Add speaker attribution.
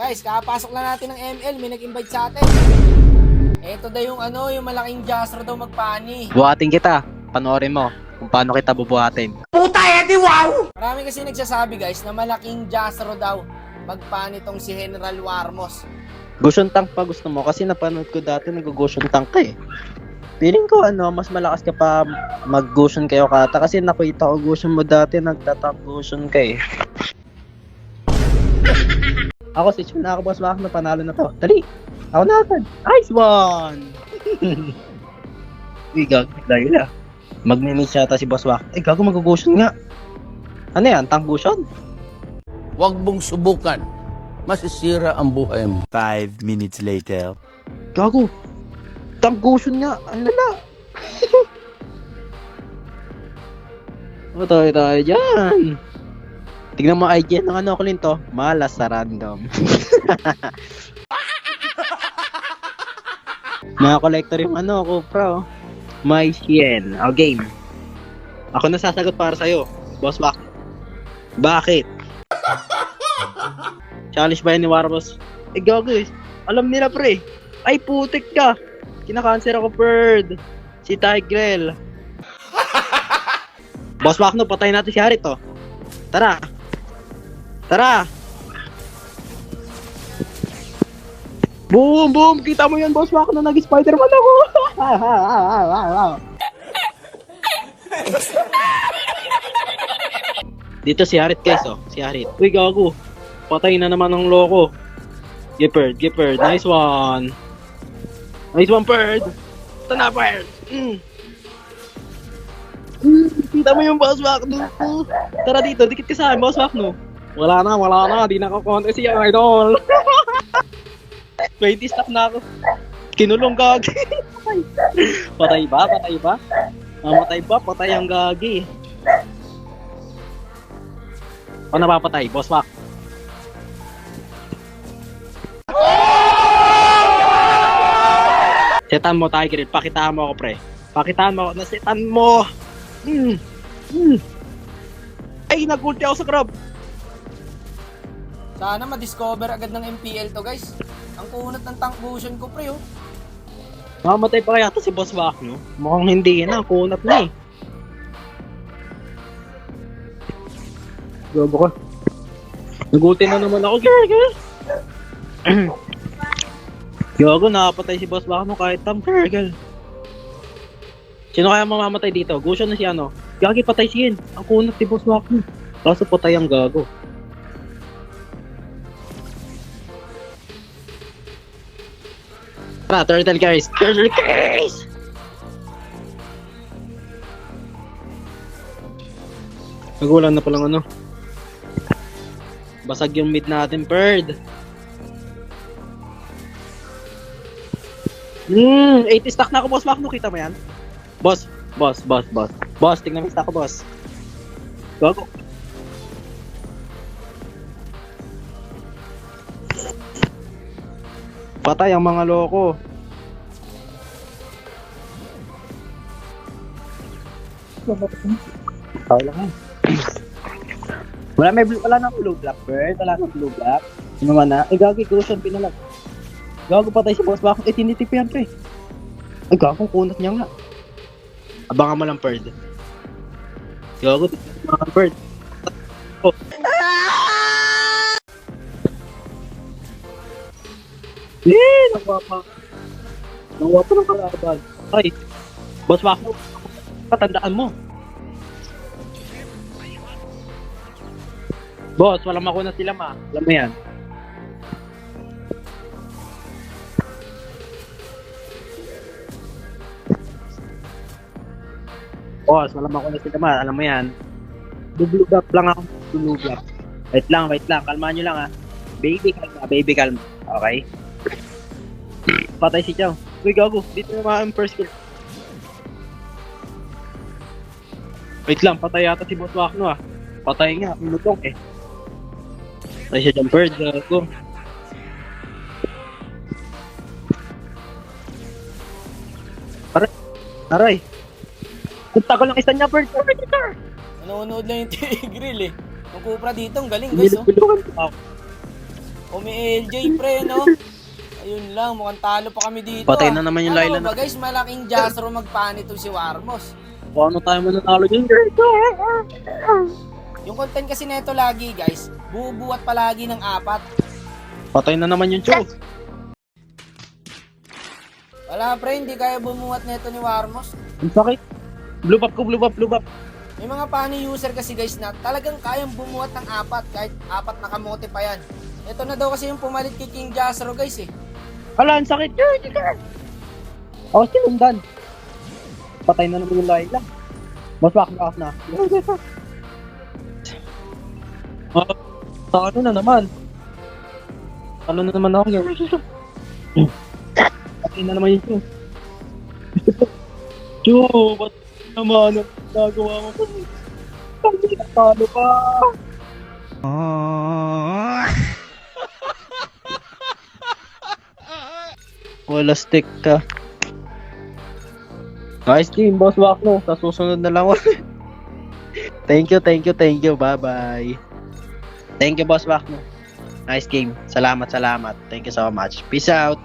Speaker 1: Guys, kakapasok lang natin ng ML, may nag-invite sa atin. Eto daw yung yung malaking Jastro daw magpani.
Speaker 2: Buhatin kita. Panoorin mo kung paano kita bubuhatin.
Speaker 1: Marami kasi nagsasabi guys na malaking Jastro daw magpani tong si General Warmos.
Speaker 2: Gusyon tank pa gusto mo kasi napanood ko dati nag-gusyon tank ka eh. Feeling ko mas malakas ka pa mag-gusyon kayo kata kasi nakita ko gusyon mo dati nagtatank gusyon ka eh. Ako si Chun, ako boss Wak na panalo na to. Dali! Ako na agad! Nice one! Uy, gago, dahil ah. Magmi-miss yata si boss Wak. Eh, gago mag-gusyon nga. Ano yan? Tank gusyon?
Speaker 3: Huwag mong subukan. Masisira ang buhay mo.
Speaker 4: 5 minutes later.
Speaker 2: Gago! Tank gusyon nga! Ang lala! O, tayo dyan! Tignan mo IG ng ako linto. Malas sa random. Naka-collector yung ko, pro. My Sien. O, game. Ako na sasagot para sa'yo. Boss Wak. Bakit? Challenge ba yan ni Warmos? Eh, gago eh. Alam nila, pre. Ay, putik ka. Kina-cancer ako, Bird. Si Tigrel. Boss Wak, no, patayin natin si Harit, oh. Tara. Tara! Boom! Boom! Kita mo yun, boss Wak, na nag-Spider-Man ako! Dito si Harit, guys, oh. Si Harit. Uy, gago. Patay na naman ng loko. Gippard. Nice one. Nice one, Bird. Ito na, Bird. Kita mo yung boss Wak, no? Tara dito, dikit ka sa akin, boss Wak, no? Wala na, di nakakontes siya, idol. 20 stack na ako. Kinulong gagi. Patay ba? Mamatay ba? Patay ang gagi. O napapatay, boss Wak? Setan mo, Tiger. Pakitaan mo ako, pre. Pakitaan mo ako. Nasetan mo. Ay, nag-ulti ako sa crab.
Speaker 1: Sana ma-discover agad ng MPL to guys. Ang kunat ng tank fusion ko pre oh.
Speaker 2: Mamatay pa kaya to si Boss Wak, no? Mukhang hindi na, kunat na eh. Gabo ka. Nag-ulti na naman ako, girl. Gago, nakapatay si Boss Wak, no? Kahit girl. Sino kaya mamamatay dito? Gusyo na si Gagi, patay siya. Ang kunat si Boss Wak, no? Kaso patay ang gago. Tara, turtle guys! Nagulan na palang basag yung mid natin, Bird. 80 stack na ako, boss Wak, no? Kita mo yan? Boss, tingnan mo yung stack ko, boss. Gago. Patay ang mga loko. Tao lang yan. Wala nang blue black, Bird. Wala nang blue black. Sino man na? Ay, gagi, Crucian pinalag. Gago, patay si Boss Wak. Tinitip yan, pre. Ay, gago, kunat niya nga. Abangan mo lang, Bird. Gago, tinitip mo, Bird. Oh. Nakuha pa ng kalaban. Ay, Boss Wak, patandaan mo. Boss, walang makuna sila ma. Alam mo yan. Boss, walang makuna sila ma. Alam mo yan. Blue block lang ako. Blue block. Wait lang. Kalmahan nyo lang ha. Baby calma. Okay? Patay si Chow. Uy, gago. Dito na ang first kill. Wait lang, patay yata si Boss Wak, no ah. Patay nga, minutong eh. Patay siya dyan, Bird, gago. Aray. Kung tagal ng isa niya, Bird.
Speaker 1: Nanonood lang yung Tigril eh. Yung Cupra dito, ang galing guys oh.
Speaker 2: Nilipulukan ko ako.
Speaker 1: Umi-LJ, pre, no? Ayun lang, mukhang talo pa kami dito.
Speaker 2: Patay na naman yung
Speaker 1: Ano
Speaker 2: Layla
Speaker 1: ba, guys? Malaking Jazro magpani to si Warmos.
Speaker 2: Paano tayo mananalo dyan, guys?
Speaker 1: Yung content kasi neto lagi, guys, bubuhat palagi ng 4.
Speaker 2: Patay na naman yung Cho.
Speaker 1: Wala, pre, hindi kaya bumuhat neto ni Warmos.
Speaker 2: Ang sakit. Blue buff ko, blue buff, blue buff.
Speaker 1: May mga pani user kasi, guys, na talagang kayang bumuhat ng 4 kahit 4 na kamote pa yan. Ito na daw kasi yung pumalit kay King Jazro, guys, eh.
Speaker 2: Hala, ang sakit. Ako sinundan. Patay na naman yung Layla. Mas back na. Talo na naman. Talo na naman ako. Patay na naman yung Cho. Cho, ba't naman ang nagawa mo? Talo pa. Wala stick ka. Nice game, Boss Wakno. Sa susunod na lang. Thank you. Bye-bye. Thank you, Boss Wakno. Nice game. Salamat. Thank you so much. Peace out.